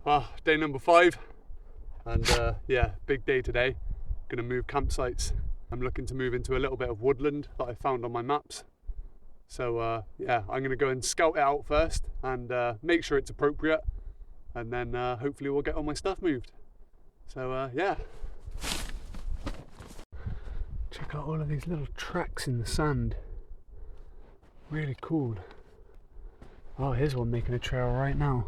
Well, day number 5, and yeah, big day today. Gonna move campsites. I'm looking to move into a little bit of woodland that I found on my maps. So yeah, I'm gonna go and scout it out first and make sure it's appropriate, and then hopefully we'll get all my stuff moved. So yeah. Check out all of these little tracks in the sand. Really cool. Oh, here's one making a trail right now.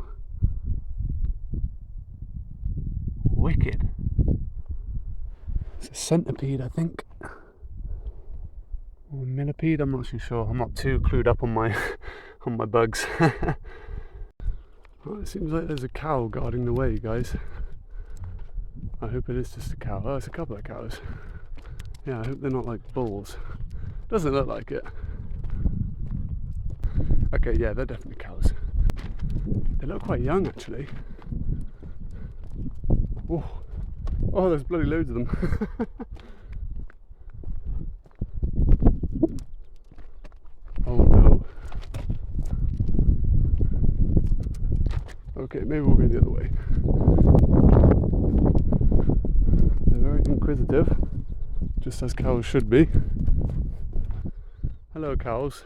Wicked. It's a centipede, I think. Or a millipede, I'm not too sure. I'm not too clued up on my on my bugs. Well, it seems like there's a cow guarding the way, guys. I hope it is just a cow. Oh, it's a couple of cows. Yeah, I hope they're not like bulls. Doesn't look like it. Okay, yeah, they're definitely cows. They look quite young, actually. Oh, there's bloody loads of them. Oh no. Okay, maybe we'll go the other way. They're very inquisitive, just as cows should be. Hello, cows.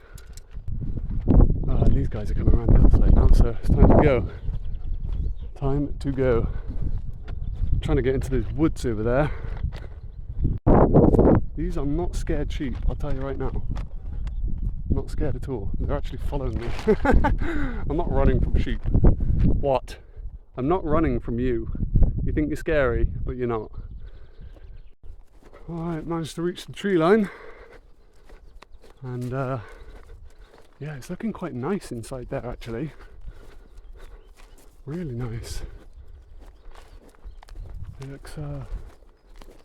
These guys are coming around the other side now, so it's time to go. Time to go. I'm trying to get into those woods over there. These are not scared sheep, I'll tell you right now. I'm not scared at all. They're actually following me. I'm not running from sheep. What? I'm not running from you. You think you're scary, but you're not. Alright, managed to reach the tree line. And yeah, it's looking quite nice inside there actually. Really nice. It looks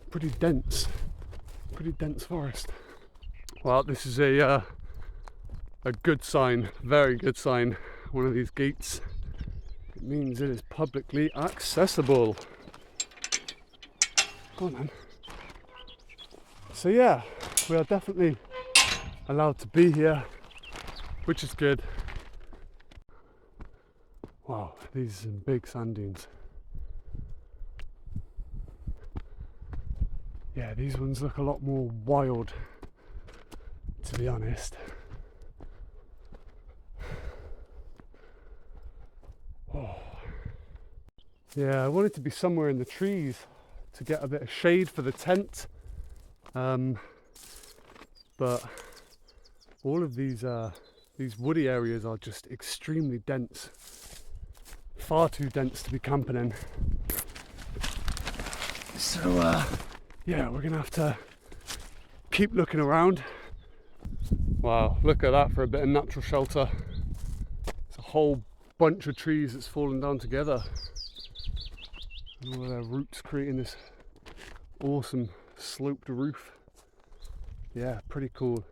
pretty dense forest. Well, this is a good sign, very good sign. One of these gates. It means it is publicly accessible. Go on then. So yeah, we are definitely allowed to be here, which is good. Wow, these are some big sand dunes. Yeah, these ones look a lot more wild, to be honest. Oh. Yeah, I wanted to be somewhere in the trees to get a bit of shade for the tent. But all of these woody areas are just extremely dense. Far too dense to be camping in. So yeah, we're gonna have to keep looking around. Wow, look at that for a bit of natural shelter. It's a whole bunch of trees that's fallen down together. And all of their roots creating this awesome sloped roof. Yeah, pretty cool.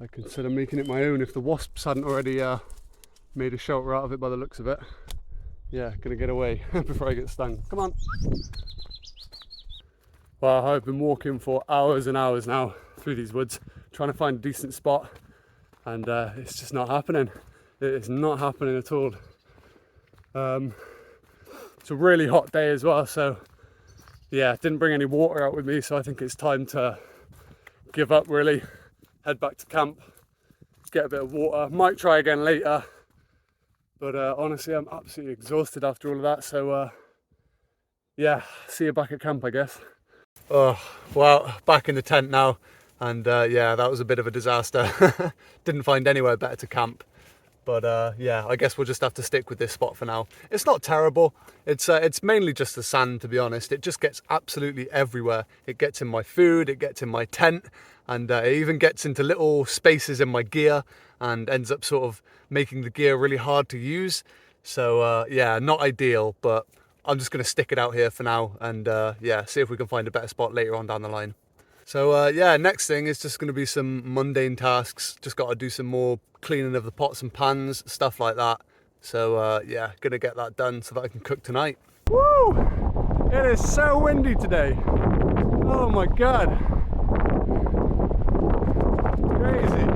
I consider making it my own if the wasps hadn't already made a shelter out of it by the looks of it. Yeah, gonna get away before I get stung. Come on. Well, I've been walking for hours and hours now through these woods, trying to find a decent spot, and it's just not happening. It is not happening at all. It's a really hot day as well, so yeah, didn't bring any water out with me, so I think it's time to give up really, head back to camp, get a bit of water. Might try again later, but honestly I'm absolutely exhausted after all of that, so yeah, see you back at camp I guess. Oh, well, back in the tent now, and yeah, that was a bit of a disaster. Didn't find anywhere better to camp, but yeah, I guess we'll just have to stick with this spot for now. It's not terrible. It's mainly just the sand, to be honest. It just gets absolutely everywhere. It gets in my food, it gets in my tent, and it even gets into little spaces in my gear and ends up sort of making the gear really hard to use. So yeah, not ideal, but I'm just going to stick it out here for now and yeah, see if we can find a better spot later on down the line. So yeah, next thing is just going to be some mundane tasks. Just got to do some more cleaning of the pots and pans, stuff like that. So yeah, going to get that done so that I can cook tonight. Woo! It is so windy today. Oh my God. Crazy.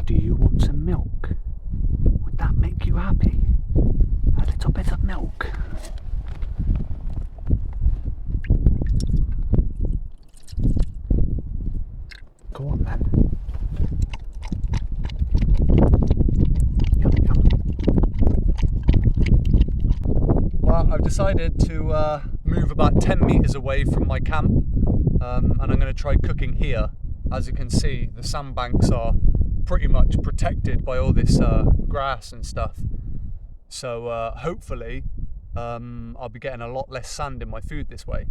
Do you want some milk? decided to move about 10 meters away from my camp, and I'm going to try cooking here. As you can see, the sandbanks are pretty much protected by all this grass and stuff. So hopefully I'll be getting a lot less sand in my food this way.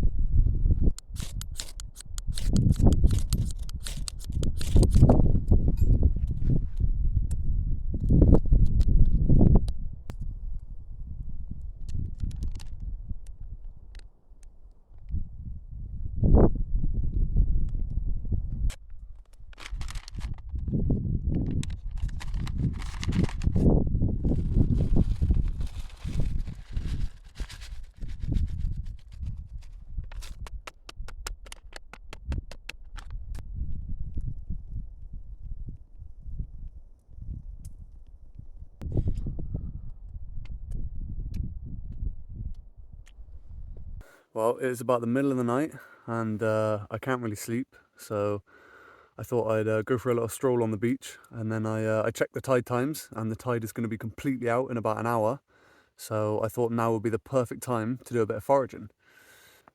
Well, it's about the middle of the night and I can't really sleep, so I thought I'd go for a little stroll on the beach, and then I checked the tide times, and the tide is going to be completely out in about an hour, so I thought now would be the perfect time to do a bit of foraging.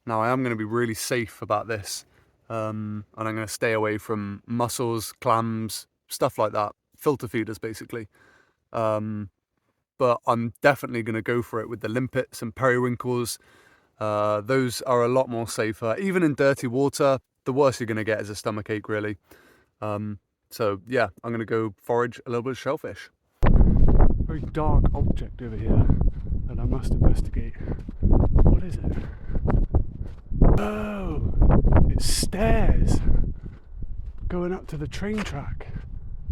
Now I am going to be really safe about this, and I'm going to stay away from mussels, clams, stuff like that, filter feeders basically. But I'm definitely going to go for it with the limpets and periwinkles. Those are a lot more safer. Even in dirty water, the worst you're going to get is a stomachache, really. So yeah, I'm going to go forage a little bit of shellfish. Very dark object over here that I must investigate. What is it? Oh, it's stairs going up to the train track.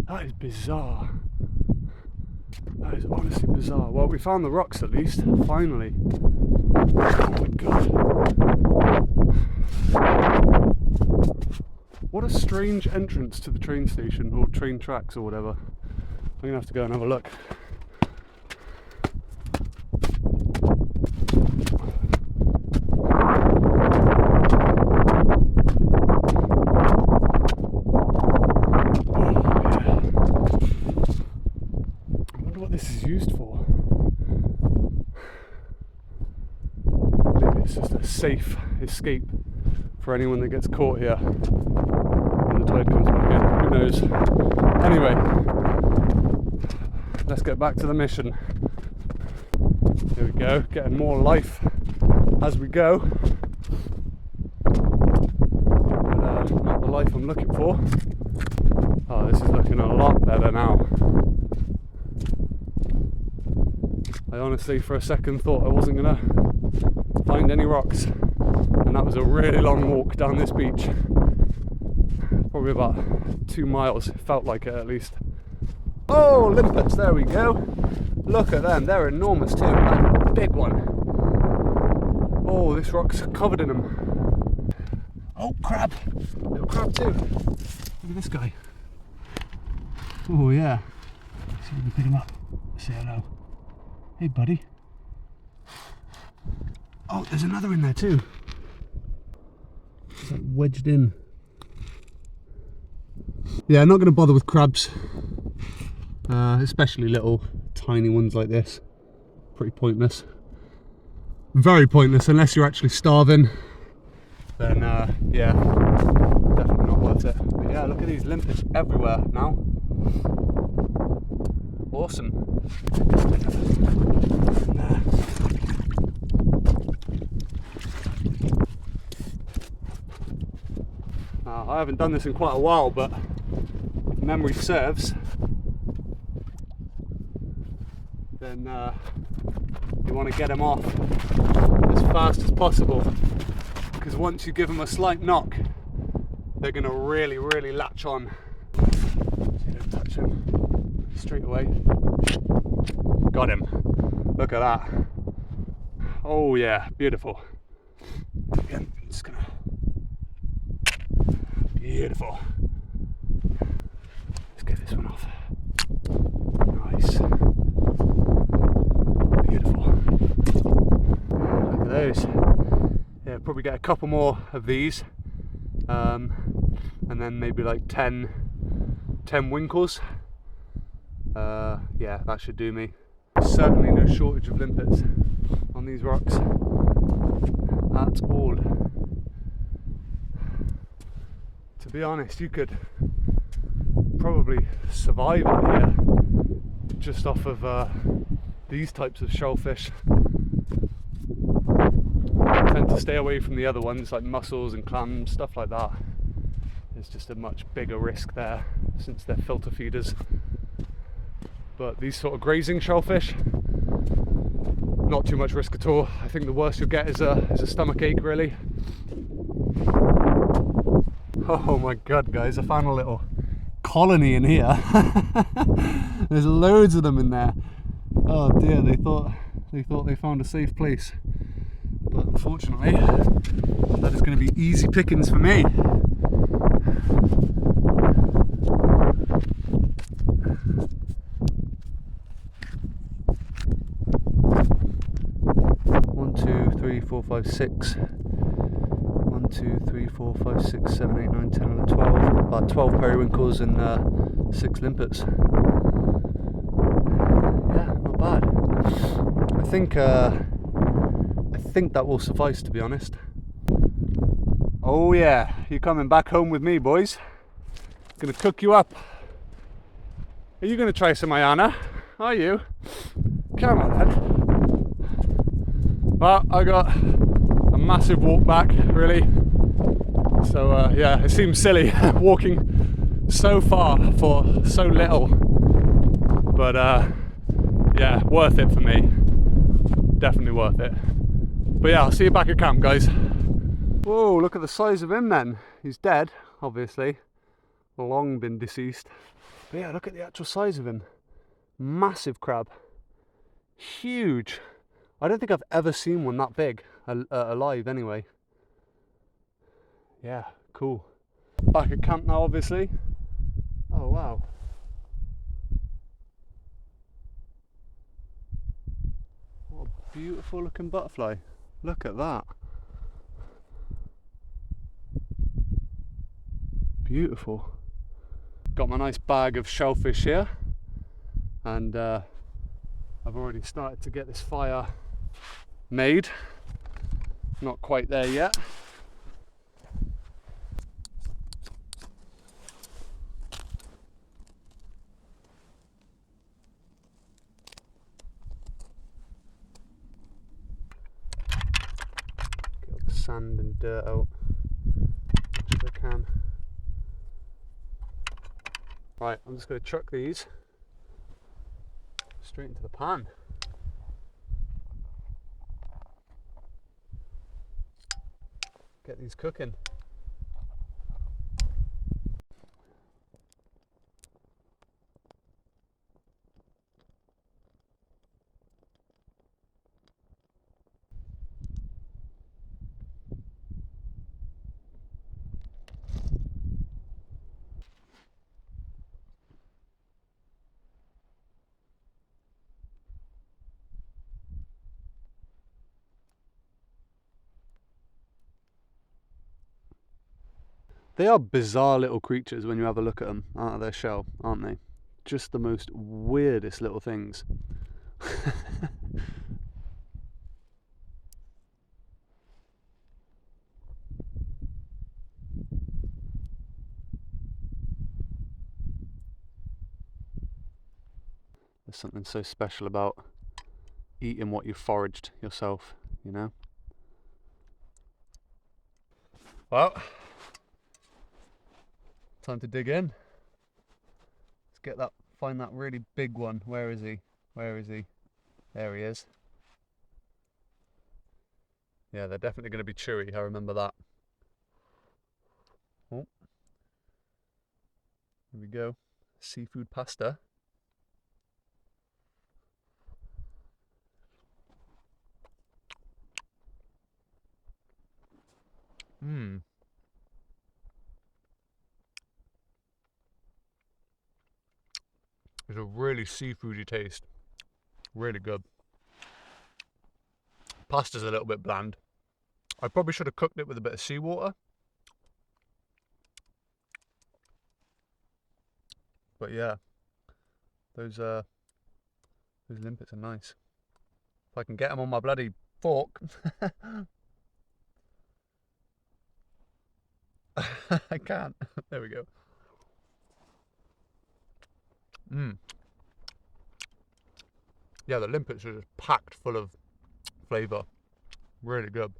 That is bizarre. That is honestly bizarre. Well, we found the rocks at least, finally. Oh my god. What a strange entrance to the train station, or train tracks or whatever. I'm gonna have to go and have a look. This is used for. Maybe it's just a safe escape for anyone that gets caught here when the tide comes back in. Who knows? Anyway, let's get back to the mission. Here we go, getting more life as we go. But not the life I'm looking for. Oh, this is looking a lot better now. I honestly, for a second, thought I wasn't going to find any rocks, and that was a really long walk down this beach. Probably about 2 miles, it felt like it at least. Oh, limpets, there we go. Look at them, they're enormous too. That's a big one. Oh, this rock's covered in them. Oh, crab, little crab too. Look at this guy. Oh yeah, see if we can pick him up. Say hello. Hey buddy. Oh, there's another in there too. It's like wedged in. Yeah, I'm not going to bother with crabs, especially little tiny ones like this. Pretty pointless. Very pointless unless you're actually starving. Then yeah, definitely not worth it. But yeah, look at these limpets everywhere now. Awesome. I haven't done this in quite a while, but if memory serves, then you want to get them off as fast as possible, because once you give them a slight knock, they're going to really latch on. So you don't touch them straight away. Got him. Look at that. Oh yeah, beautiful. Again, just gonna. Beautiful. Let's get this one off. Nice. Beautiful. Look at those. Yeah, probably get a couple more of these, and then maybe like 10 winkles. Yeah, that should do me. Certainly no shortage of limpets on these rocks. at all. To be honest, you could probably survive out here just off of these types of shellfish. I tend to stay away from the other ones like mussels and clams, stuff like that. There's just a much bigger risk there since they're filter feeders. But these sort of grazing shellfish, not too much risk at all. I think the worst you'll get is a stomach ache, really. Oh my god, guys, I found a little colony in here. There's loads of them in there. Oh dear, they thought they found a safe place. But unfortunately, that is going to be easy pickings for me. One, 2, 3, 4, 5, 6. 1, 2, 3, 4, 5, 6, 7, 8, 9, 10, 11, 12. About 12 periwinkles and 6 limpets. Yeah, not bad. I think that will suffice, to be honest. Oh yeah, you're coming back home with me, boys. Gonna cook you up. Are you gonna try some, Ayana? Are you? Come on then. Well, I got a massive walk back, really. So yeah, it seems silly walking so far for so little. But yeah, worth it for me. Definitely worth it. But yeah, I'll see you back at camp, guys. Whoa, look at the size of him then. He's dead, obviously. Long been deceased. But yeah, look at the actual size of him. Massive crab. Huge. I don't think I've ever seen one that big, alive anyway. Yeah, cool. Back at camp now, obviously. Oh wow. What a beautiful looking butterfly. Look at that. Beautiful. Got my nice bag of shellfish here, and I've already started to get this fire made. Not quite there yet. Get all the sand and dirt out as much as I can. Right, I'm just going to chuck these straight into the pan. Get these cooking. They are bizarre little creatures when you have a look at them out of their shell, aren't they? Just the most weirdest little things. There's something so special about eating what you foraged yourself, you know? Well, time to dig in. Let's get that, find that really big one. Where is he? Where is he? There he is. Yeah, they're definitely going to be chewy, I remember that. Oh. Here we go. Seafood pasta. Mmm. It's a really seafoody taste. Really good. Pasta's a little bit bland. I probably should have cooked it with a bit of seawater. But yeah, those limpets are nice. If I can get them on my bloody fork. I can't. There we go. Yeah, the limpets are just packed full of flavour. Really good.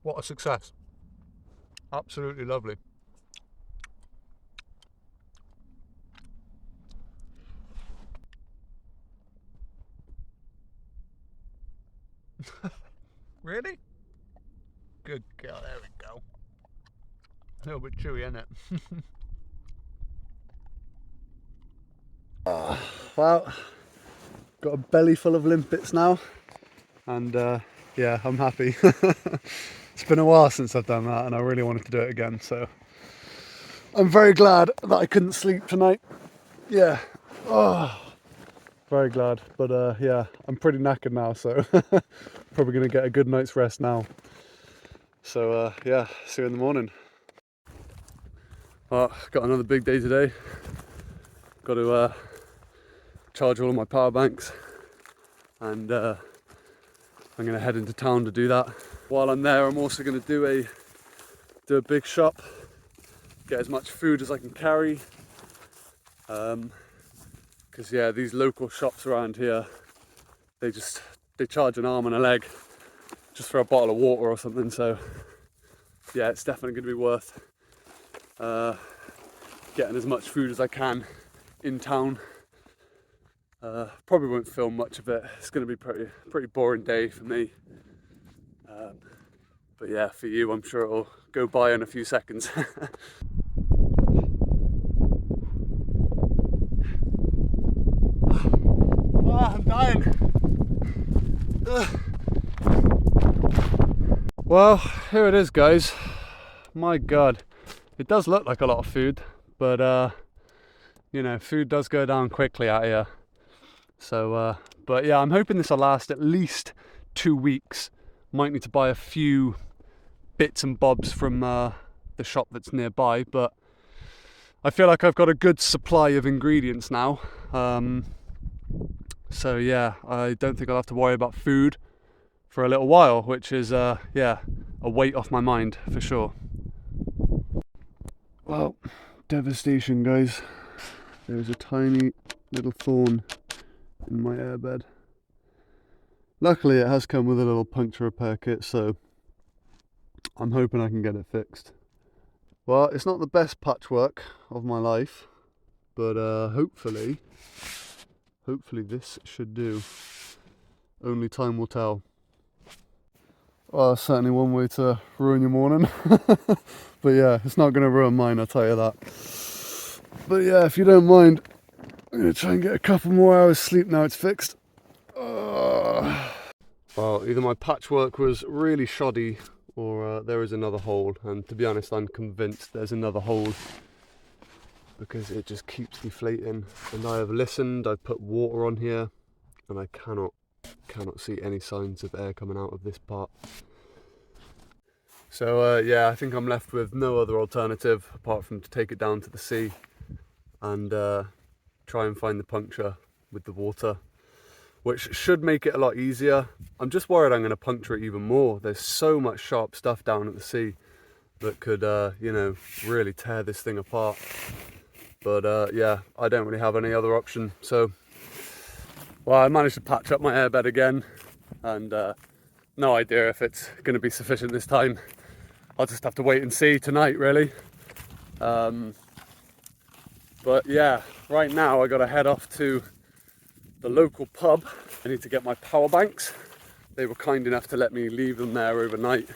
What a success. Absolutely lovely. Really? Good girl, there we go. A little bit chewy, isn't it? Well, got a belly full of limpets now, and yeah, I'm happy. It's been a while since I've done that, and I really wanted to do it again, so I'm very glad that I couldn't sleep tonight. Yeah, oh, very glad, but yeah, I'm pretty knackered now, so probably gonna get a good night's rest now. So yeah, see you in the morning. Well, got another big day today. Got to charge all of my power banks, and I'm going to head into town to do that. While I'm there, I'm also going to do a big shop, get as much food as I can carry, because yeah, these local shops around here, they charge an arm and a leg just for a bottle of water or something. So yeah, it's definitely going to be worth getting as much food as I can in town. Probably won't film much of it. It's going to be pretty boring day for me. But yeah, for you, I'm sure it'll go by in a few seconds. I'm dying. Well, here it is, guys. My God, it does look like a lot of food, but you know, food does go down quickly out here. So, but yeah, I'm hoping this will last at least 2 weeks. Might need to buy a few bits and bobs from the shop that's nearby, but I feel like I've got a good supply of ingredients now. So yeah, I don't think I'll have to worry about food for a little while, which is yeah, a weight off my mind for sure. Well, devastation, guys. There's a tiny little thorn in my airbed. Luckily it has come with a little puncture repair kit, so I'm hoping I can get it fixed. Well, it's not the best patchwork of my life, but hopefully this should do. Only time will tell. Well, that's certainly one way to ruin your morning. But yeah, it's not going to ruin mine, I'll tell you that. But yeah, if you don't mind, I'm going to try and get a couple more hours sleep now it's fixed. Well, either my patchwork was really shoddy, or there is another hole, and to be honest, I'm convinced there's another hole because it just keeps deflating. And I have listened, I've put water on here, and I cannot see any signs of air coming out of this part. So yeah, I think I'm left with no other alternative apart from to take it down to the sea and try and find the puncture with the water, which should make it a lot easier. I'm just worried I'm going to puncture it even more. There's so much sharp stuff down at the sea that could, you know, really tear this thing apart. But yeah, I don't really have any other option. So, well, I managed to patch up my airbed again, and no idea if it's going to be sufficient this time. I'll just have to wait and see tonight, really. But yeah, right now I got to head off to the local pub. I need to get my power banks. They were kind enough to let me leave them there overnight.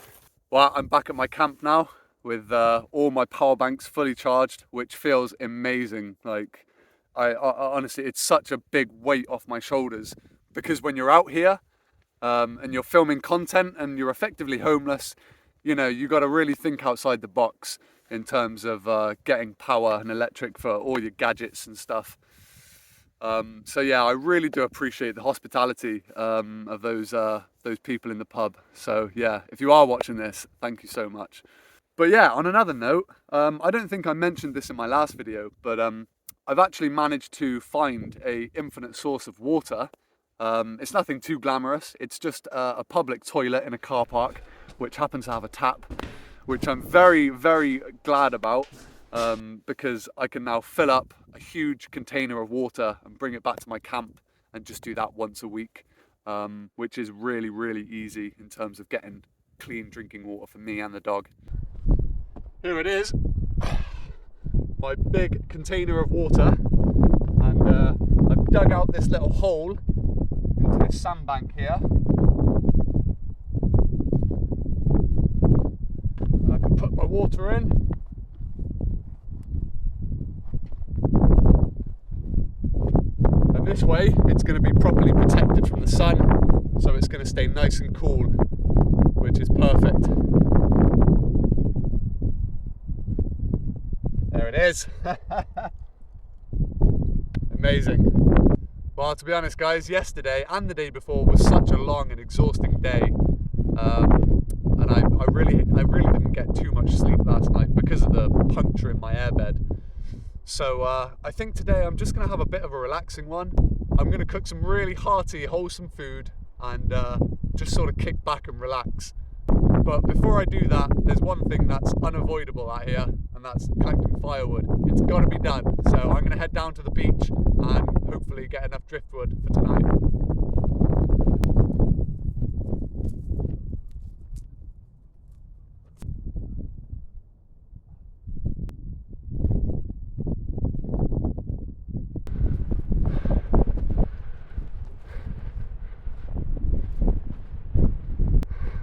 Well, I'm back at my camp now with all my power banks fully charged, which feels amazing. Like, I honestly, it's such a big weight off my shoulders, because when you're out here and you're filming content and you're effectively homeless, you know, you got to really think outside the box in terms of getting power and electric for all your gadgets and stuff. So yeah, I really do appreciate the hospitality of those people in the pub. So yeah, if you are watching this, thank you so much. But yeah, on another note, I don't think I mentioned this in my last video, but I've actually managed to find a infinite source of water. It's nothing too glamorous. It's just a public toilet in a car park, which happens to have a tap, which I'm very, very glad about, because I can now fill up a huge container of water and bring it back to my camp and just do that once a week, which is really, really easy in terms of getting clean drinking water for me and the dog. Here it is, my big container of water, and I've dug out this little hole into this sandbank here, and I can put my water in. And this way it's going to be properly protected from the sun, so it's going to stay nice and cool, which is perfect. There it is. Amazing. Well, to be honest guys, yesterday and the day before was such a long and exhausting day, and I really didn't get too much sleep last night because of the puncture in my airbed. So I think today I'm just going to have a bit of a relaxing one. I'm going to cook some really hearty, wholesome food and just sort of kick back and relax. But before I do that, there's one thing that's unavoidable out here, and that's collecting firewood. It's got to be done. So I'm going to head down to the beach and hopefully get enough driftwood for tonight.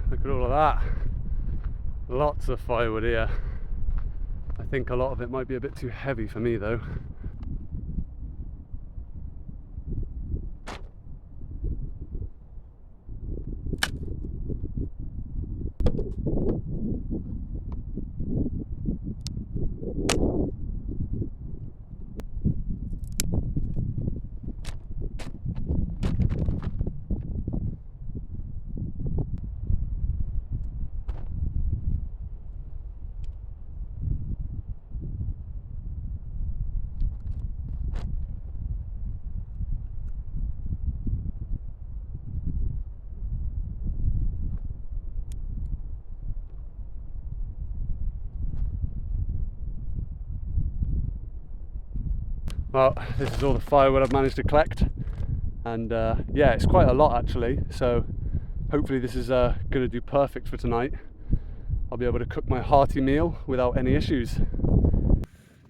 Look at all of that. Lots of firewood here. I think a lot of it might be a bit too heavy for me though. Well, this is all the firewood I've managed to collect, and yeah, it's quite a lot actually, so hopefully this is going to do perfect for tonight. I'll be able to cook my hearty meal without any issues.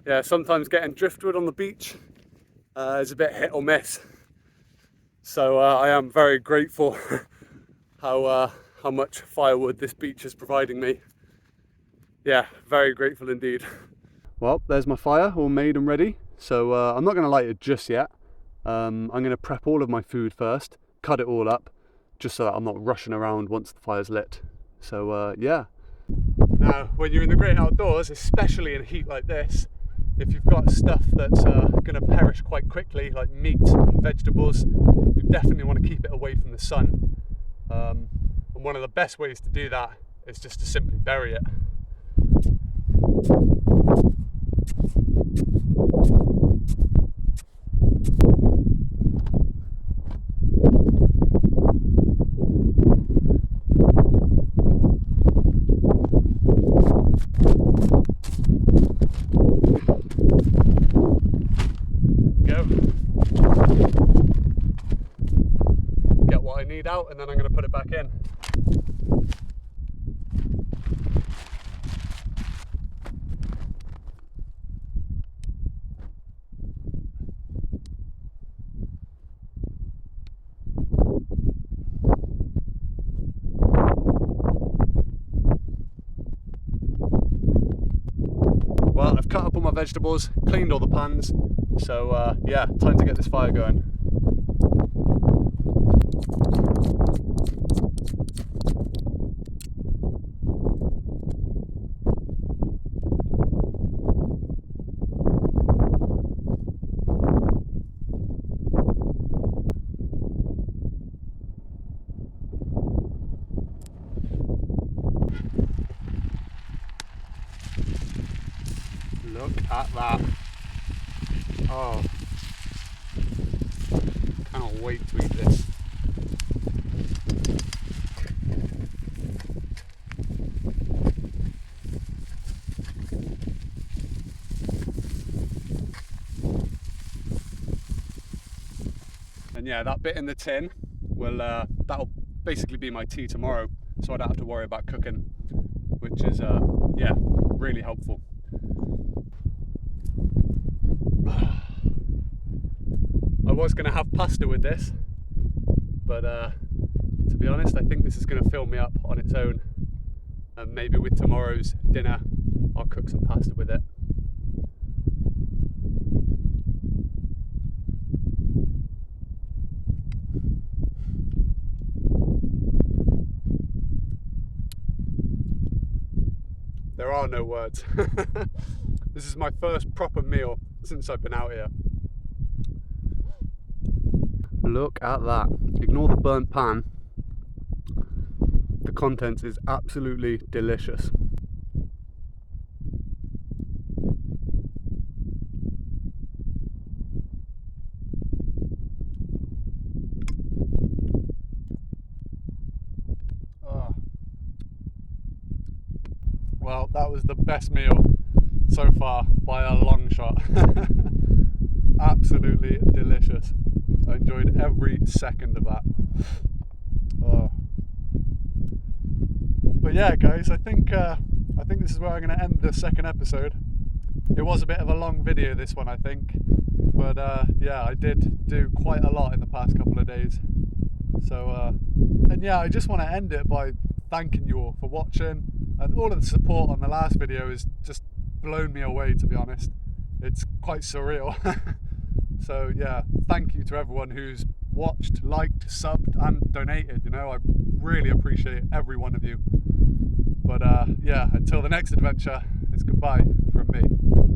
Yeah, sometimes getting driftwood on the beach is a bit hit or miss, so I am very grateful how much firewood this beach is providing me. Yeah, very grateful indeed. Well, there's my fire all made and ready. So I'm not going to light it just yet. I'm going to prep all of my food first, cut it all up, just so that I'm not rushing around once the fire's lit. So yeah. Now, when you're in the great outdoors, especially in heat like this, if you've got stuff that's going to perish quite quickly, like meat and vegetables, you definitely want to keep it away from the sun. And one of the best ways to do that is just to simply bury it. There we go. Get what I need out, and then I'm going to put it back in. Well, I've cut up all my vegetables, cleaned all the pans, so yeah, time to get this fire going. Look at that. Oh, cannot wait to eat this. And yeah, that bit in the tin will that'll basically be my tea tomorrow, so I don't have to worry about cooking, which is yeah, really helpful. I was going to have pasta with this, but to be honest, I think this is going to fill me up on its own, and maybe with tomorrow's dinner I'll cook some pasta with it. There are no words. This is my first proper meal since I've been out here. Look at that. Ignore the burnt pan. The contents is absolutely delicious. Well, that was the best meal so far by a long shot. Absolutely delicious. I enjoyed every second of that. Oh. But yeah, guys, I think this is where I'm going to end the second episode. It was a bit of a long video, this one, I think, but yeah, I did do quite a lot in the past couple of days. So and yeah, I just want to end it by thanking you all for watching, and all of the support on the last video has just blown me away, to be honest. It's quite surreal. So yeah, thank you to everyone who's watched, liked, subbed and donated. You know, I really appreciate every one of you. But yeah, until the next adventure, it's goodbye from me.